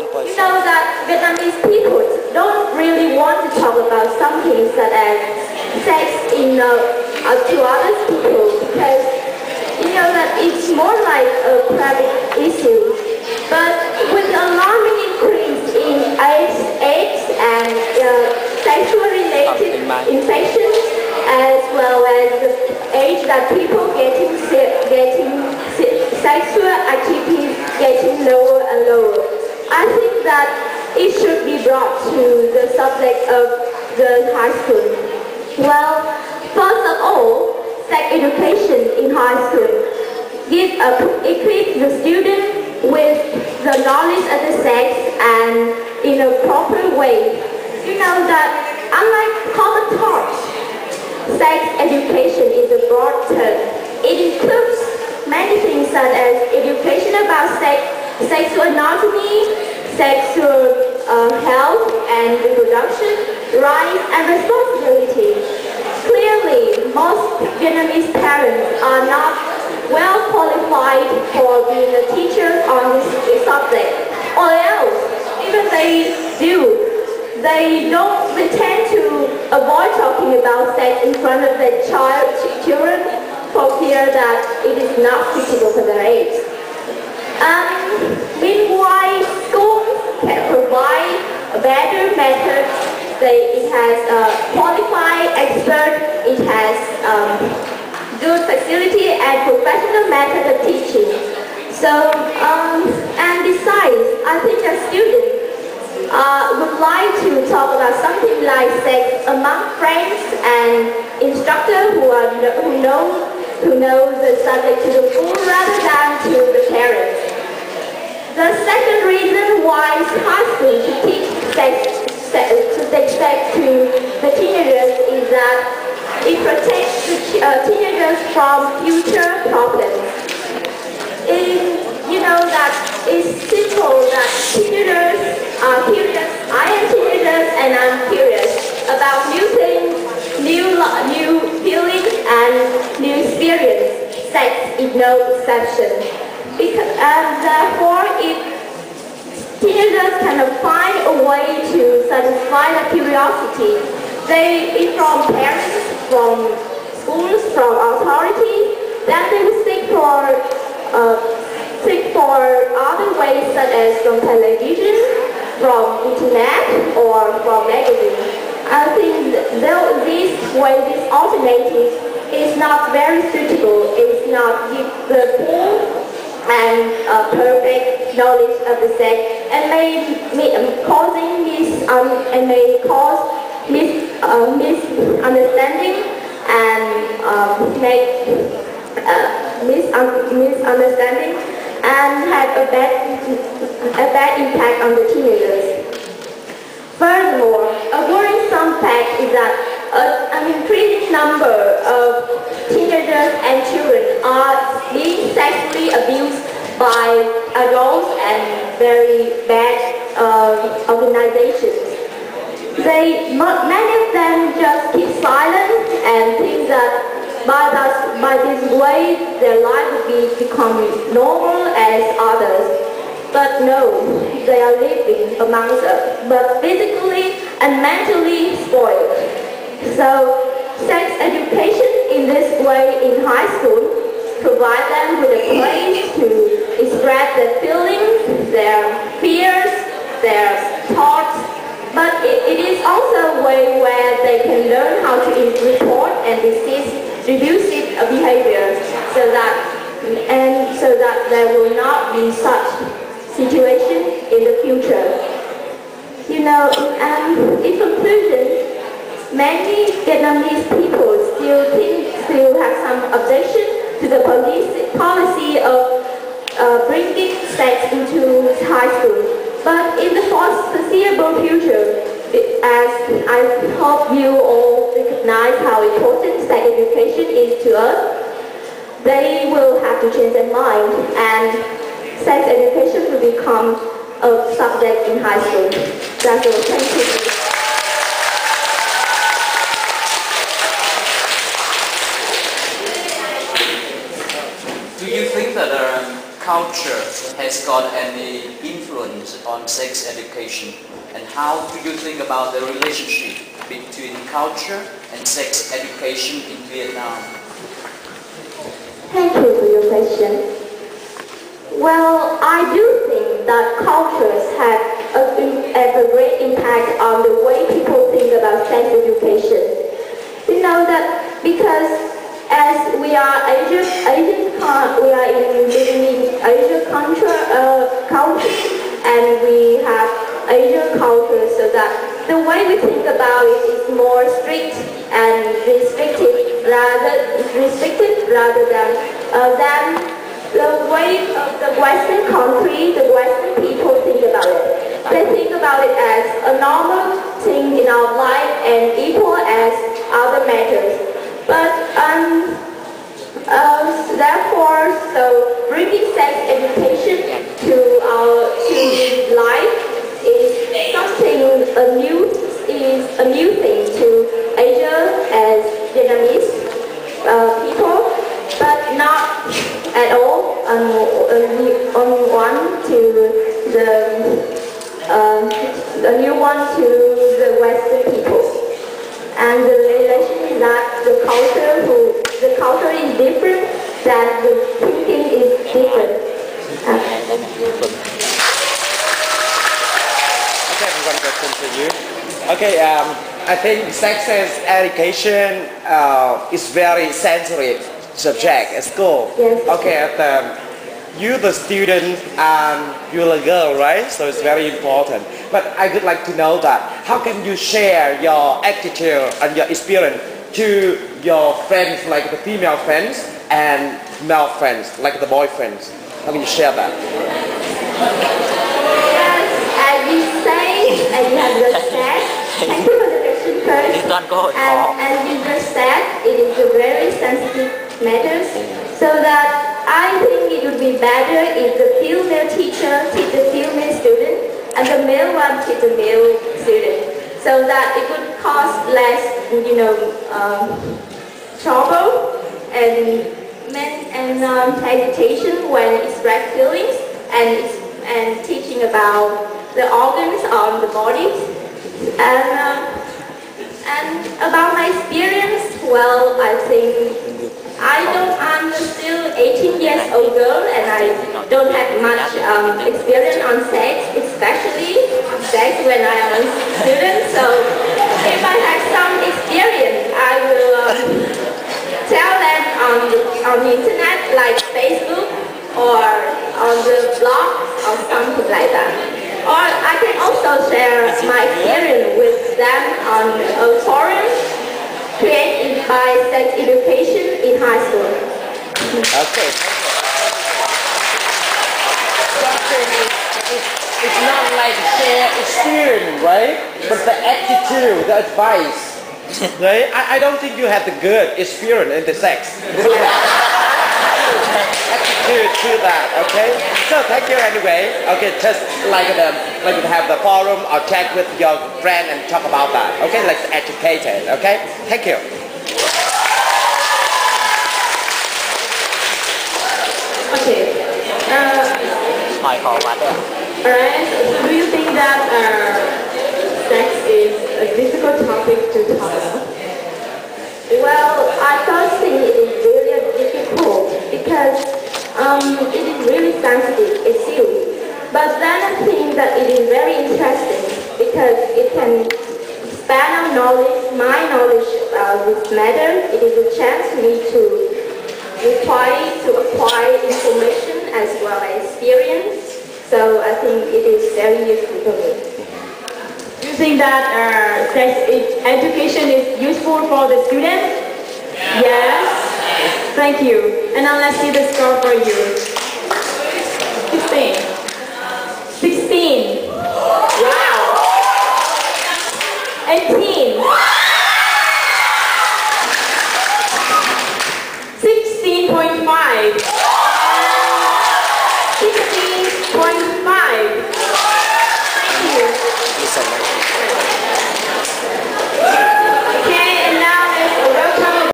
You know that Vietnamese people don't really want to talk about something such as sex to other people because you know that it's more like a private issue. But with the alarming increase in AIDS and sexual-related infections, as well as the age that people getting sexual activities getting lower and lower, I think that it should be brought to the subject of the high school. Well, first of all, sex education in high school equips the student with the knowledge of the sex and in a proper way. You know that unlike common thought, sex education is a broad term. It includes many things such as education about sexual anatomy, sexual health and reproduction, rights and responsibility. Clearly, most Vietnamese parents are not well qualified for being a teacher on this subject, or else, even they tend to avoid talking about sex in front of their children for fear that it is not suitable for their age. Meanwhile, schools can provide better methods. It has qualified experts, it has good facility and professional method of teaching. So, and besides, I think a student would like to talk about something like sex among friends and instructors who know the subject to the full rather than to the parents. The second reason why high school should teach sex to the teenagers is that it protects the teenagers from future problems. You know that it's simple that teenagers are curious. I am teenagers and I'm curious about new things, new feelings and new experience. Sex is no exception. And therefore, if teenagers can find a way to satisfy the curiosity, from parents, from schools, from authority, then they will seek for other ways such as from television, from internet, or from magazine. I think this alternative is not very suitable. It's not give the full and perfect knowledge of the sex, and may cause misunderstanding and make misunderstanding and have a bad impact on the teenagers. Furthermore, a worrisome fact is that an increasing number of teenagers and children are being sexually abused by adults and very bad organizations. Many of them just keep silent and think that by this way their life will become normal as others. But no, they are living amongst us, but physically and mentally spoiled. So, sex education in this way in high school provide them with a place to express their feelings, their fears, their thoughts, but it is also a way where they can learn how to report and resist abusive behavior so that there will not be such situation in the future. You know, in conclusion, many Vietnamese people still have some objection to the policy of bringing sex into high school. But in the foreseeable future, as I hope you all recognize how important sex education is to us, they will have to change their mind, and sex education will become a subject in high school. That's all. Thank you. Do you think that culture has got any influence on sex education, and how do you think about the relationship between culture and sex education in Vietnam? Thank you for your question. Well, I do think that cultures have a great impact on the way people think about sex education. You know that because as we are we are living in Asian culture, and we have Asian culture, so that the way we think about it is more strict and restricted rather than the way of the Western country, the Western people think about it. They think about it as a normal thing in our life and equal as other matters. But therefore, so bringing sex education to our children's life is something a new thing to Asia as Vietnamese people, but not at all a new one to the Western people. And the relation is that the culture is different, that the thinking is different. Okay, one question to you. Okay, I think sex education is very sensitive subject at school. Yes. Okay, you the student and you're a girl, right? So it's very important. But I would like to know that how can you share your attitude and your experience to your friends, like the female friends and male friends, like the boyfriends? How can you share that? Yes, as you say, and you have just said, thank you for the question first. And you just said it is a very sensitive matter, so that I think it would be better if the female teacher teach the female student and the male one teach the male student, so that it would cause less, trouble and hesitation when express feelings and teaching about the organs on the bodies. And about my experience, well, I think I'm still 18 years old girl, and I don't have much experience on sex, especially sex when I am a student. So if I have some experience, I will tell them on the internet, like Facebook or on the blog or something like that. Or I can also share my experience with them on a forum created by sex education in high school. Okay. It's not like share experience, right? But the attitude, the advice, right? I don't think you have the good experience in the sex. Attitude to that, okay? So thank you anyway. Okay, just like to have the forum or chat with your friend and talk about that. Okay, like educated. Okay, thank you. Okay. Alright, do you think that sex is a difficult topic to talk about? Well, I don't think it is really difficult because it is really sensitive, it's serious. But then I think that it is very interesting because it can expand our knowledge, my knowledge about this matter. It is a chance for me to acquire information as well as experience. So I think it is very useful for me. Do you think that sex education is useful for the students? Yes. Thank you. And now let's see the score for you.